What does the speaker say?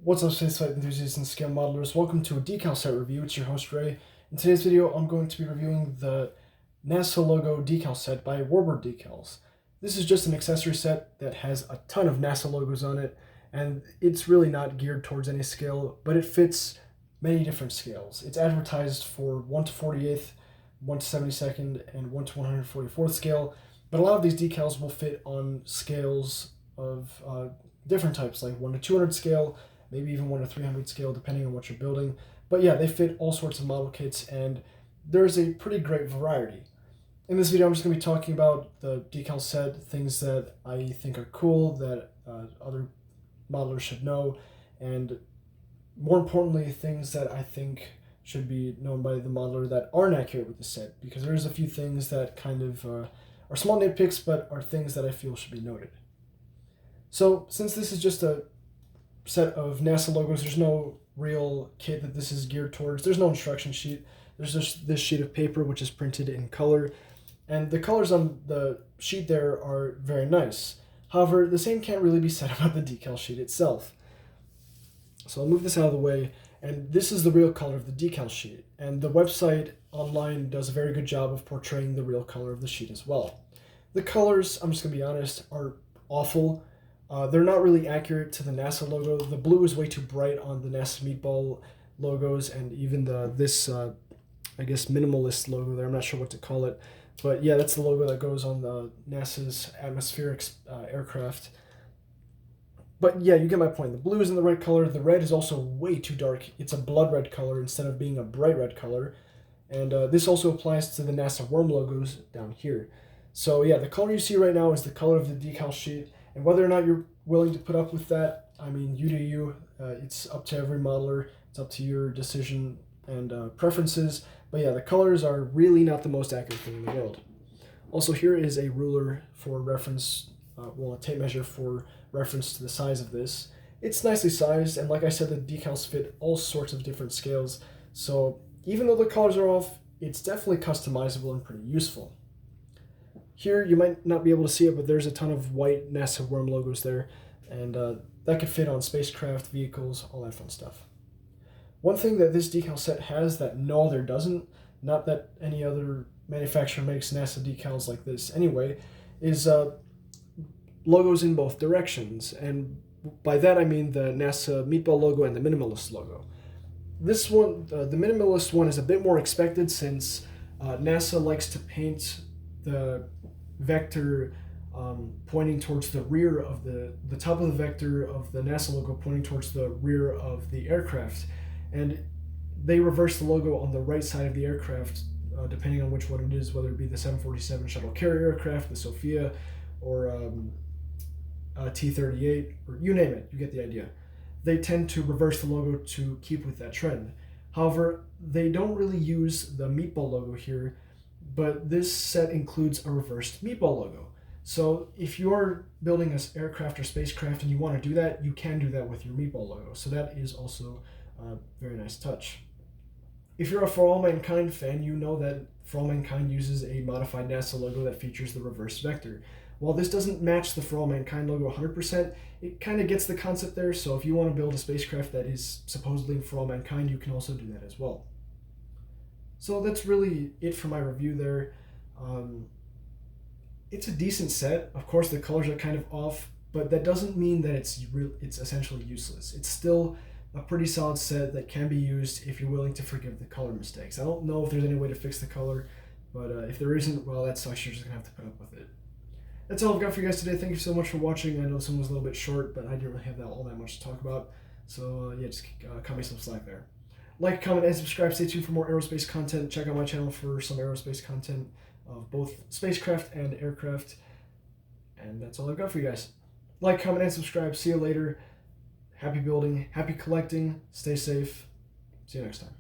What's up, spaceflight enthusiasts and scale modelers? Welcome to a decal set review. It's your host Ray. In today's video, I'm going to be reviewing the NASA logo decal set by Warbird Decals. This is just an accessory set that has a ton of NASA logos on it, and it's really not geared towards any scale, but it fits many different scales. It's advertised for 1 to 48th, 1 to 72nd, and 1 to 144th scale, but a lot of these decals will fit on scales of different types, like 1 to 200 scale, maybe even 1 to 300 scale, depending on what you're building. But yeah, they fit all sorts of model kits, and there's a pretty great variety. In this video, I'm just going to be talking about the decal set, things that I think are cool, that other modelers should know, and more importantly, things that I think should be known by the modeler that aren't accurate with the set, because there's a few things that kind of are small nitpicks, but are things that I feel should be noted. So since this is just a set of NASA logos, there's no real kit that this is geared towards. There's no instruction sheet. There's just this sheet of paper which is printed in color, and the colors on the sheet there are very nice. However, the same can't really be said about the decal sheet itself. So I'll move this out of the way, and this is the real color of the decal sheet, and the website online does a very good job of portraying the real color of the sheet as well. The colors, I'm just going to be honest, are awful. They're not really accurate to the NASA logo. The blue is way too bright on the NASA meatball logos, and even this I guess minimalist logo there. I'm not sure what to call it, but yeah, that's the logo that goes on the NASA's atmospheric aircraft. But yeah, you get my point. The blue is in the right color. The red is also way too dark. It's a blood red color instead of being a bright red color, and this also applies to the NASA worm logos down here. So yeah, the color you see right now is the color of the decal sheet. And whether or not you're willing to put up with that, I mean, you do you. It's up to every modeler. It's up to your decision and preferences. But yeah, the colors are really not the most accurate thing in the world. Also, here is a ruler for reference, a tape measure for reference to the size of this. It's nicely sized, and like I said, the decals fit all sorts of different scales. So even though the colors are off, it's definitely customizable and pretty useful. Here, you might not be able to see it, but there's a ton of white NASA worm logos there, and that could fit on spacecraft, vehicles, all that fun stuff. One thing that this decal set has that no other doesn't, not that any other manufacturer makes NASA decals like this anyway, is logos in both directions, and by that I mean the NASA meatball logo and the minimalist logo. This one, the minimalist one, is a bit more expected since NASA likes to paint the vector pointing towards the rear of the top of the vector of the NASA logo pointing towards the rear of the aircraft, and they reverse the logo on the right side of the aircraft depending on which one it is, whether it be the 747 shuttle carrier aircraft, the Sophia, or T-38, or you name it, you get the idea. They tend to reverse the logo to keep with that trend. However, they don't really use the meatball logo here, but this set includes a reversed meatball logo. So if you're building an aircraft or spacecraft and you want to do that, you can do that with your meatball logo. So that is also a very nice touch. If you're a For All Mankind fan, you know that For All Mankind uses a modified NASA logo that features the reversed vector. While this doesn't match the For All Mankind logo 100%, it kind of gets the concept there, so if you want to build a spacecraft that is supposedly For All Mankind, you can also do that as well. So that's really it for my review there. It's a decent set. Of course, the colors are kind of off, but that doesn't mean that it's essentially useless. It's still a pretty solid set that can be used if you're willing to forgive the color mistakes. I don't know if there's any way to fix the color, but if there isn't, well, that sucks. You're just going to have to put up with it. That's all I've got for you guys today. Thank you so much for watching. I know this one was a little bit short, but I didn't really have all that much to talk about. So yeah, just cut me some slack there. Like, comment, and subscribe. Stay tuned for more aerospace content. Check out my channel for some aerospace content of both spacecraft and aircraft. And that's all I've got for you guys. Like, comment, and subscribe. See you later. Happy building, happy collecting. Stay safe. See you next time.